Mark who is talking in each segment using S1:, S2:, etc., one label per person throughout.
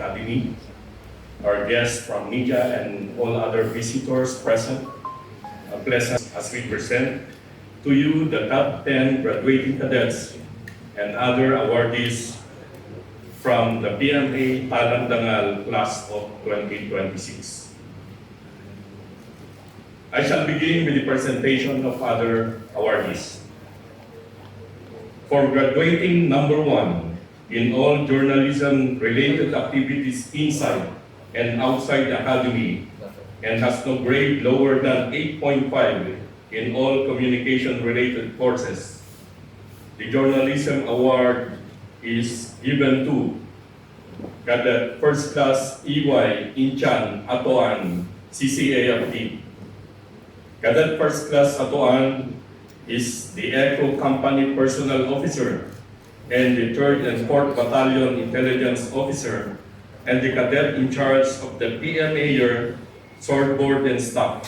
S1: Academy, our guests from media and all other visitors present, a pleasant as we present to you the top 10 graduating cadets and other awardees from the PMA Talang-Dangal class of 2026. I shall begin with the presentation of other awardees. For graduating number 1 in all journalism-related activities inside and outside the Academy and has no grade lower than 8.5 in all communication-related courses, the Journalism Award is given to Cadet First Class EY Inchan Atoan, CCAFT. Cadet First Class Atoan is the Echo Company Personnel Officer and the 3rd and 4th Battalion Intelligence Officer and the cadet in charge of the PMA Swordboard and Staff.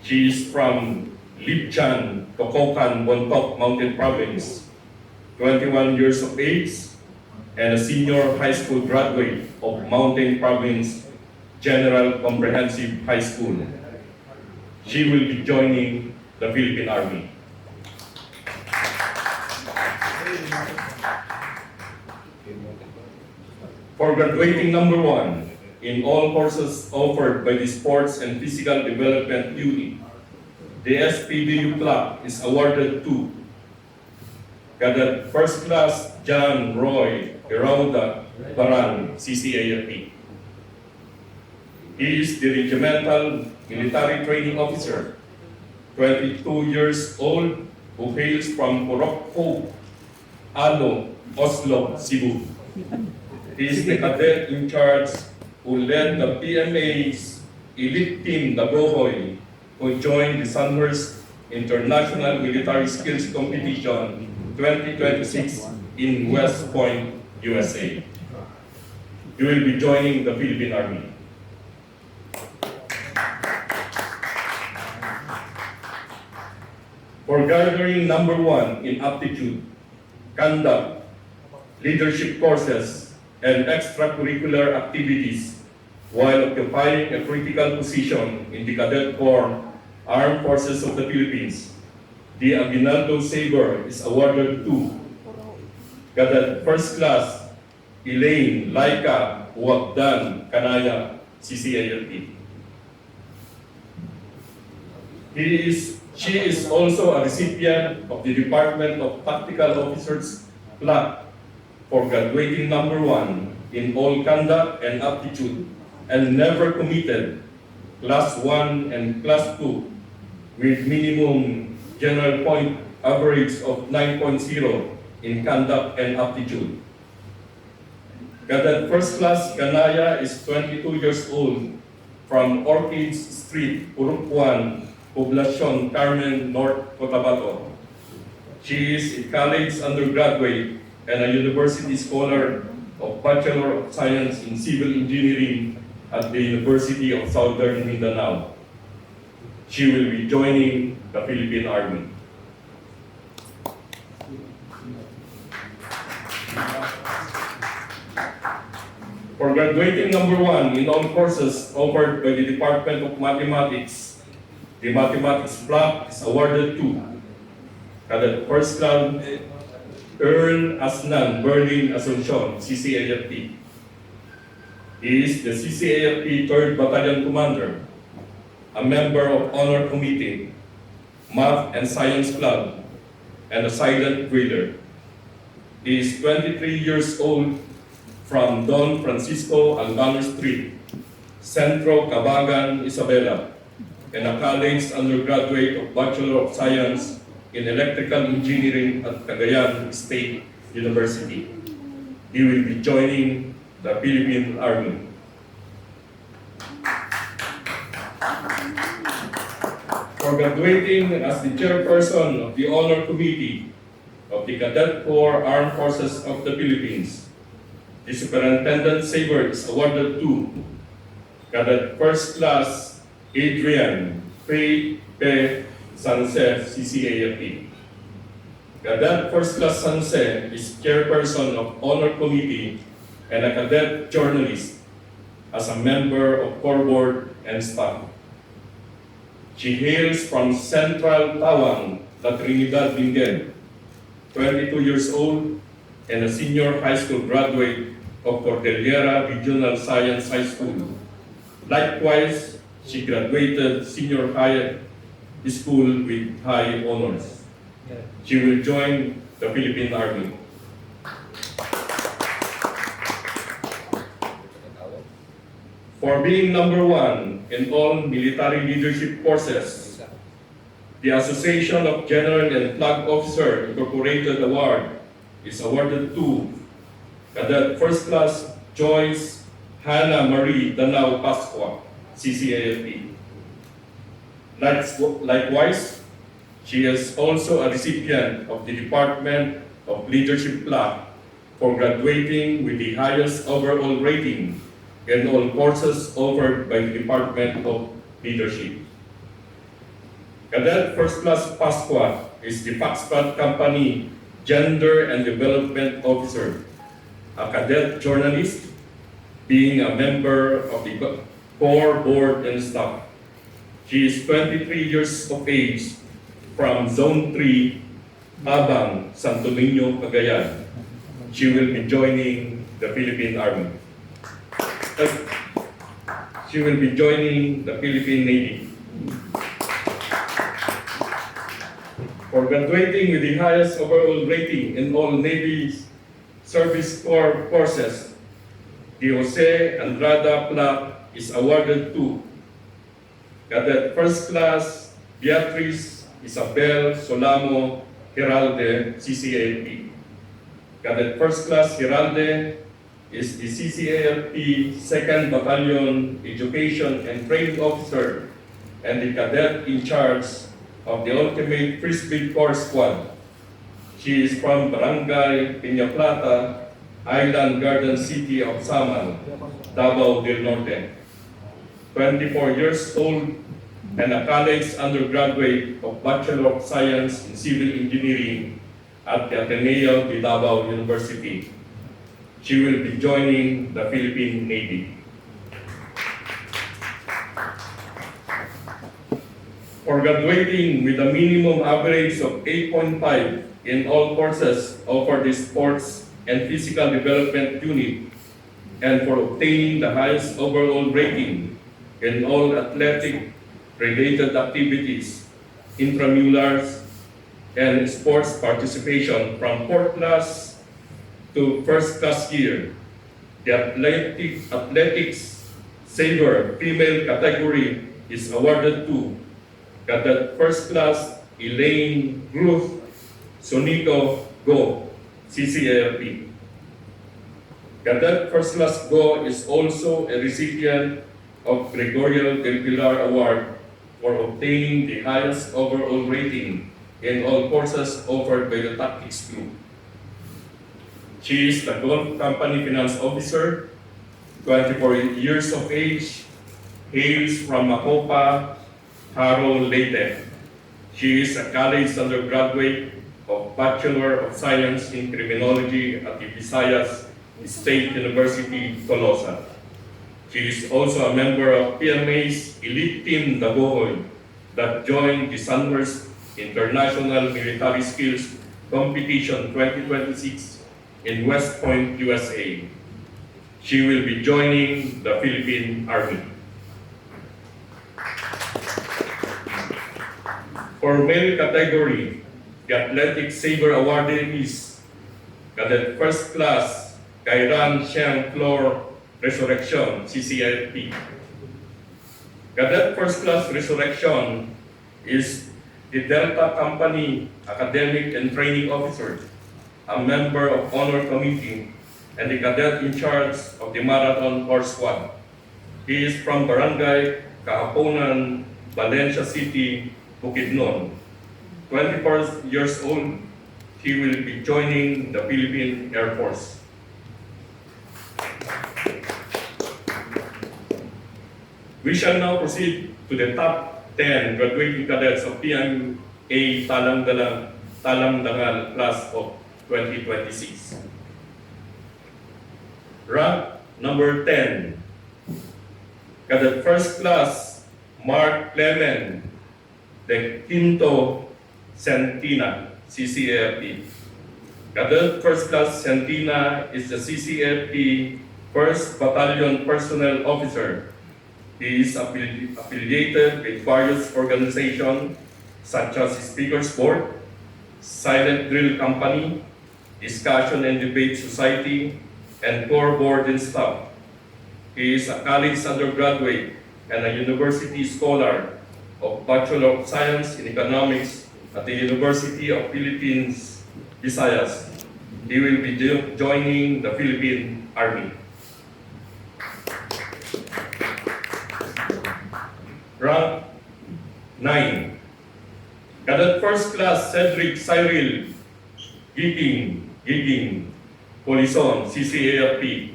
S1: She is from Lipchan, Kokokan, Bontoc Mountain Province, 21 years of age, and a senior high school graduate of Mountain Province General Comprehensive High School. She will be joining the Philippine Army. For graduating number 1 in all courses offered by the Sports and Physical Development Unit, the SPDU plaque is awarded to Cadet First Class John Roy Herauda Baran, CCAFP. He is the Regimental Military Training Officer, 22 years old, who hails from Morocco, Alo, Oslo, Cebu. He is the cadet in charge who led the PMA's elite team, the Bohoy, who joined the Sandhurst International Military Skills Competition 2026 in West Point, USA. He will be joining the Philippine Army. For gathering number 1 in aptitude, conduct, leadership courses, and extracurricular activities while occupying a critical position in the Cadet Corps Armed Forces of the Philippines, the Aguinaldo Sabre is awarded to Cadet First Class Elaine Laika Huagdan Kanaya, CCAFP. She is also a recipient of the Department of Tactical Officers plaque for graduating number 1 in all conduct and aptitude and never committed class 1 and class 2 with minimum general point average of 9.0 in conduct and aptitude. Cadet First Class Kanaya is 22 years old from Orchids Street, Urupuan, Poblacion, Carmen, North Cotabato. She is a college undergraduate and a university scholar of Bachelor of Science in Civil Engineering at the University of Southern Mindanao. She will be joining the Philippine Army. For graduating number 1 in all courses offered by the Department of Mathematics, the Mathematics plaque is awarded to Cadet First Class Earl Asnan Berlin Asuncion, CCAFT. He is the CCAFT 3rd Battalion Commander, a member of Honor Committee, Math and Science Club, and a silent driller. He is 23 years old from Don Francisco Albano Street, Centro Cabagan, Isabela, and a college undergraduate of Bachelor of Science in Electrical Engineering at Cagayan State University. He will be joining the Philippine Army. For graduating as the chairperson of the Honor Committee of the Cadet Corps Armed Forces of the Philippines, the Superintendent Sabre is awarded to Cadet First Class Adrian P. Sanse, CCAFT. Cadet First Class Sanse is chairperson of Honor Committee and a cadet journalist as a member of core board and staff. She hails from Central Tawang, La Trinidad, Benguet, 22 years old, and a senior high school graduate of Cordillera Regional Science High School. Likewise, she graduated senior high school with high honors. She will join the Philippine Army. For being number one in all military leadership courses, the Association of General and Flag Officer Incorporated Award is awarded to Cadet First Class Joyce Hannah Marie Danao Pasqua, CCAFP. Likewise, she is also a recipient of the Department of Leadership Plaque for graduating with the highest overall rating in all courses offered by the Department of Leadership. Cadet First Class Pasqua is the Foxtrot Company Gender and Development Officer, a cadet journalist, being a member of the core board and staff. She is 23 years of age from Zone 3, Abang, Santo Niño, Cagayan. She will be joining the Philippine Army. She will be joining the Philippine Navy. For graduating with the highest overall rating in all Navy Service Corps courses, the Jose Andrada Plaque is awarded to Cadet First Class Beatriz Isabel Solamo Heralde, CCAFP. Cadet First Class Heralde is the CCAFP 2nd Battalion Education and Training Officer and the cadet in charge of the Ultimate Frisbee Corps Squad. She is from Barangay Piña Plata, Island Garden City of Samal, Davao del Norte. 24 years old and a college undergraduate of Bachelor of Science in Civil Engineering at the Ateneo de Davao University. She will be joining the Philippine Navy. For graduating with a minimum average of 8.5 in all courses offered the Sports and Physical Development Unit, and for obtaining the highest overall rating in all athletic-related activities, intramurals, and sports participation from 4th class to 1st class year. The athletics saver female category is awarded to Cadet First Class Elaine Ruth Sonico Go, CCAFP. Cadet First Class Go is also a recipient of Gregorio del Pilar Award for obtaining the highest overall rating in all courses offered by the Tactics Group. She is the Golf Company Finance Officer, 24 years of age, hails from Macopa, Haro, Leyte. She is a college undergraduate of Bachelor of Science in Criminology at the Visayas State University, Tolosa. She is also a member of PMA's Elite Team Dagohoy that joined the Sunburst International Military Skills Competition 2026 in West Point, USA. She will be joining the Philippine Army. For male category, the Athletic Saber awardee is Cadet First Class Kairan Siang Flor Resurrection, CCIP. Cadet First Class Resurrection is the Delta Company Academic and Training Officer, a member of Honor Committee, and the cadet in charge of the Marathon Horse Squad. He is from Barangay Kahaponan, Valencia City, Bukidnon. 24 years old, he will be joining the Philippine Air Force. We shall now proceed to the top 10 graduating cadets of PMA Talamdangal class of 2026. Rank number 10, Cadet First Class Mark Clemen de Quinto Centina, CCAFP. Cadet First Class Centina is the CCAFP 1st Battalion Personnel Officer. He is affiliated with various organizations such as Speakers Board, Silent Drill Company, Discussion and Debate Society, and Core Board and Staff. He is a college undergraduate and a university scholar of Bachelor of Science in Economics at the University of Philippines, Visayas. He will be joining the Philippine Army. Rank 9, Cadet First Class Cedric Cyril Giging, Polison, CCAFP.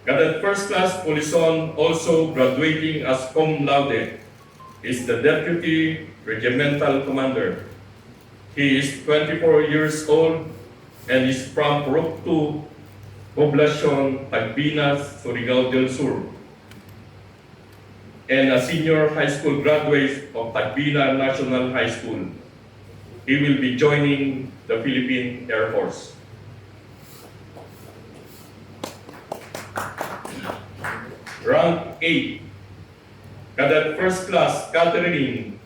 S1: Cadet First Class Polison, also graduating as cum laude, is the Deputy Regimental Commander. He is 24 years old and is from Purok 2, Poblacion, Tagbinas, Surigao del Sur, and a senior high school graduate of Tagbina National High School. He will be joining the Philippine Air Force. Rank 8, Cadet First Class Catherine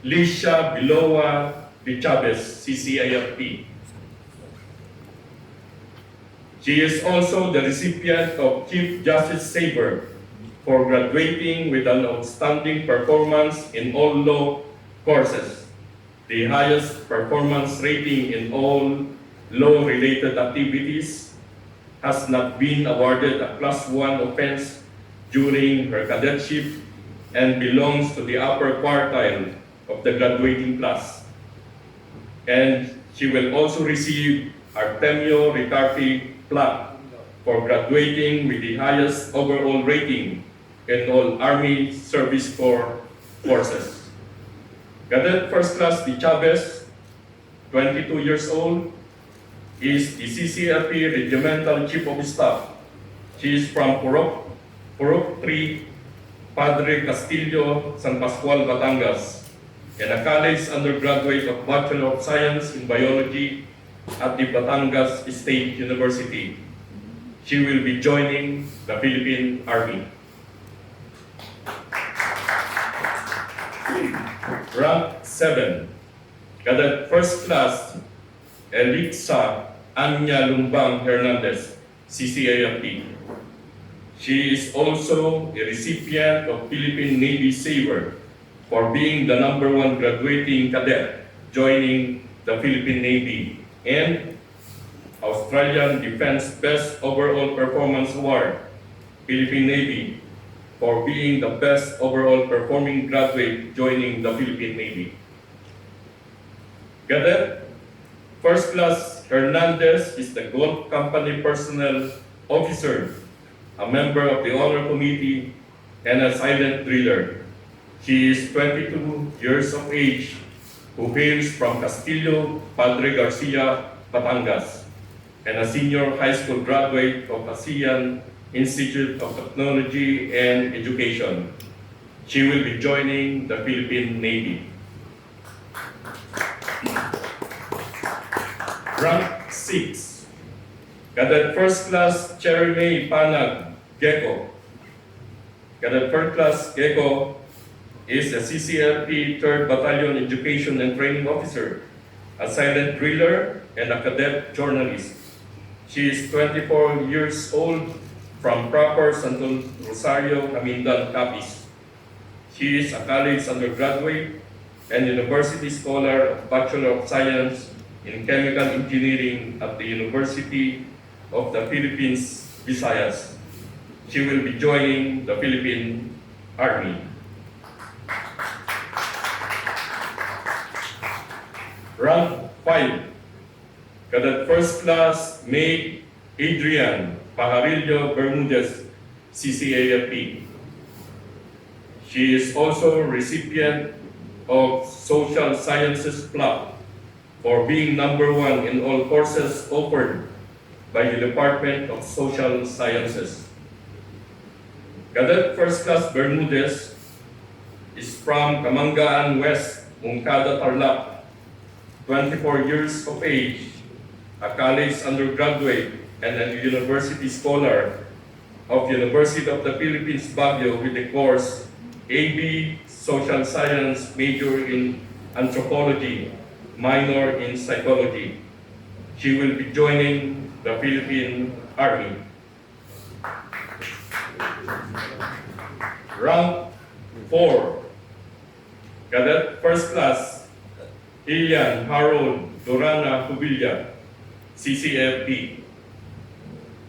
S1: Licia Biloa de Chavez, CCIFP. She is also the recipient of Chief Justice Sabre for graduating with an outstanding performance in all law courses, the highest performance rating in all law-related activities, has not been awarded a Class 1 offense during her cadetship, and belongs to the upper quartile of the graduating class. And she will also receive Artemio Ricarte plaque for graduating with the highest overall rating in all Army Service Corps courses. Cadet First Class de Chavez, 22 years old, is the CCRP Regimental Chief of Staff. She is from Purok 3, Padre Castillo, San Pascual, Batangas, and a college undergraduate of Bachelor of Science in Biology at the Batangas State University. She will be joining the Philippine Army. Rank 7, Cadet First Class Elixa Anya Lumbang Hernandez, CCAFP. She is also a recipient of Philippine Navy Sabre for being the #1 graduating cadet joining the Philippine Navy, and Australian Defense Best Overall Performance Award, Philippine Navy, for being the best overall performing graduate joining the Philippine Navy. Cadet First Class Hernandez is the Gulf Company Personnel Officer, a member of the Honor Committee, and a silent driller. She is 22 years of age, who hails from Castillo, Padre Garcia, Batangas, and a senior high school graduate of ASEAN Institute of Technology and Education. She will be joining the Philippine Navy. Rank 6, Cadet First Class Cherime Panag Gecko. Cadet First Class Gecko is a CCLP 3rd Battalion Education and Training Officer, a silent driller, and a cadet journalist. She is 24 years old, from proper Santo Rosario, Amindan, Capiz. She is a college undergraduate and university scholar of Bachelor of Science in Chemical Engineering at the University of the Philippines, Visayas. She will be joining the Philippine Army. Rank 5, Cadet First Class May Adrian Pajarillo Bermudez, CCAFP. She is also recipient of Social Sciences plaque for being #1 in all courses offered by the Department of Social Sciences. Cadet First Class Bermudez is from Kamangaan West, Moncada, Tarlac, 24 years of age, a college undergraduate and a university scholar of University of the Philippines, Baguio, with the course AB Social Science, major in anthropology, minor in psychology. She will be joining the Philippine Army. Rank 4, Cadet First Class Ilian Harold Durana Cubilla, CCFP.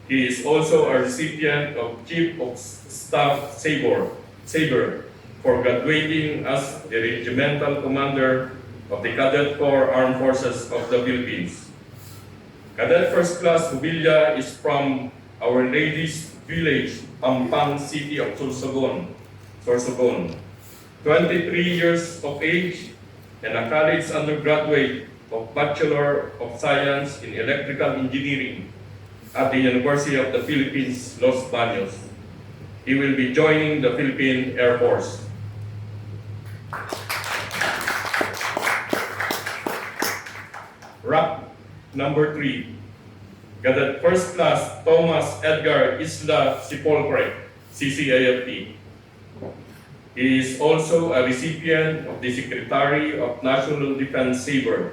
S1: He is also a recipient of Chief of Staff Sabre for graduating as the Regimental Commander of the Cadet Corps Armed Forces of the Philippines. Cadet First Class Cubilla is from Our Lady's Village, Pampang City of Sorsogon, 23 years of age and a college undergraduate of Bachelor of Science in Electrical Engineering at the University of the Philippines, Los Baños. He will be joining the Philippine Air Force. Rank number 3, Cadet First Class Thomas Edgar Isla Sepulcre, CCAFP. He is also a recipient of the Secretary of National Defense Sabre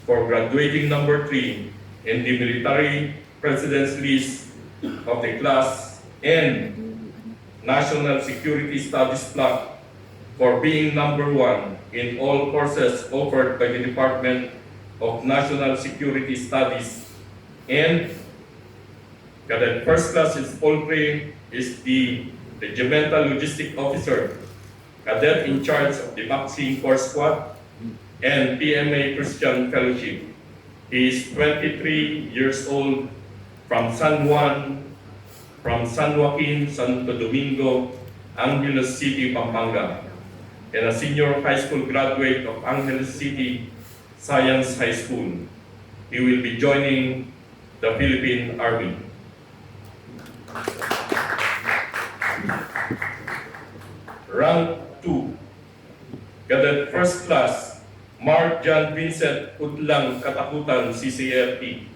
S1: for graduating number 3 in the Military President's List of the class and National Security Studies Block for being number 1 in all courses offered by the Department of National Security Studies. And Cadet First Class Sepulcre is the Regimental Logistic Officer, Cadet in charge of the Boxing Corps Squad and PMA Christian Fellowship. He is 23 years old from San Joaquin, Santo Domingo, Angeles City, Pampanga, and a senior high school graduate of Angeles City Science High School. He will be joining the Philippine Army. Rank 2, Cadet First Class Mark John Vincent Udlang Katakutan, CCFP.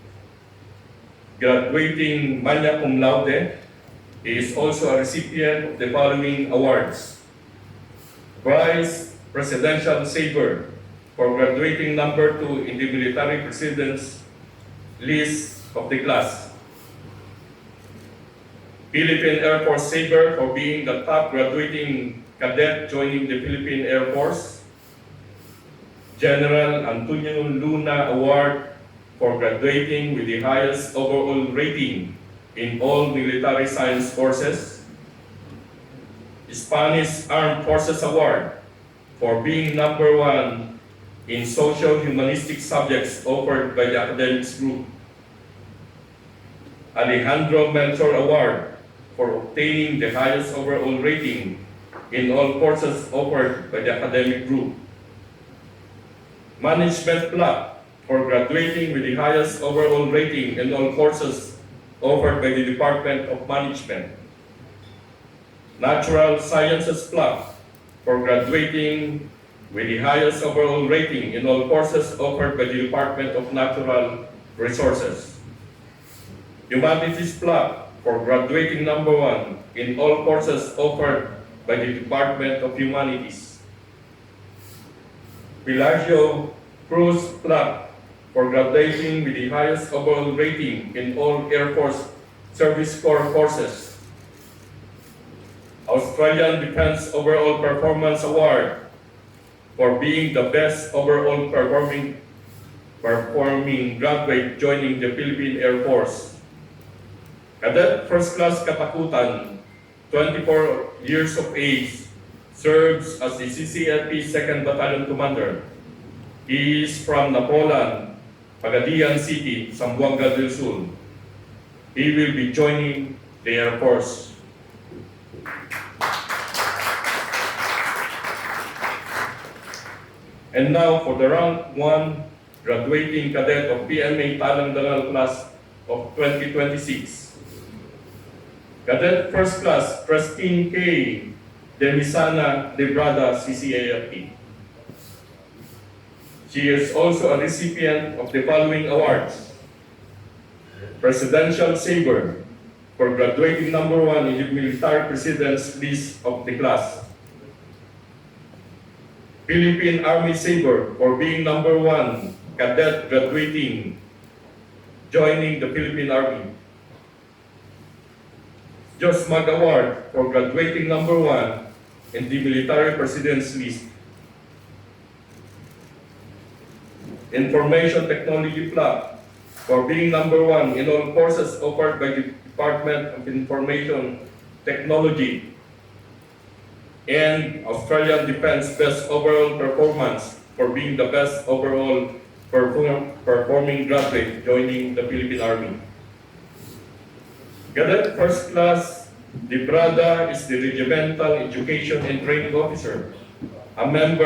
S1: Graduating magna cum laude, he is also a recipient of the following awards: Vice Presidential Sabre for graduating number 2 in the Military President's List of the class. Philippine Air Force Sabre for being the top graduating cadet joining the Philippine Air Force. General Antonio Luna Award for graduating with the highest overall rating in all military science courses. Spanish Armed Forces Award for being number 1 in social humanistic subjects offered by the academics group. Alejandro Melchor Award for obtaining the highest overall rating in all courses offered by the academic group. Management Plaque for graduating with the highest overall rating in all courses offered by the Department of Management. Natural Sciences Plaque for graduating with the highest overall rating in all courses offered by the Department of Natural Resources. Humanities Plaque for graduating number 1 in all courses offered by the Department of Humanities. Pelagio Cruz Plaque for graduating with the highest overall rating in all Air Force Service Corps courses. Australian Defense Overall Performance Award for being the best overall performing graduate joining the Philippine Air Force. Cadet First Class Katakutan, 24 years of age, serves as the CCFP 2nd Battalion Commander. He is from Napolan, Pagadian City, Zamboanga del Sur. He will be joining the Air Force. And now for the rank 1 graduating cadet of PMA Talang Dangal Class of 2026. Cadet First Class Christine K. Demisana Librada, CCAFP. She is also a recipient of the following awards: Presidential Saber for graduating number 1 in the military president's list of the class. Philippine Army Saber for being number 1 cadet graduating, joining the Philippine Army. Josmag Award for graduating number 1 in the military president's list. Information Technology Plaque for being number 1 in all courses offered by the Department of Information Technology. And Australian Defense Best Overall Performance for being the best overall performing graduate joining the Philippine Army. Cadet First Class Librada is the Regimental Education and Training Officer, a member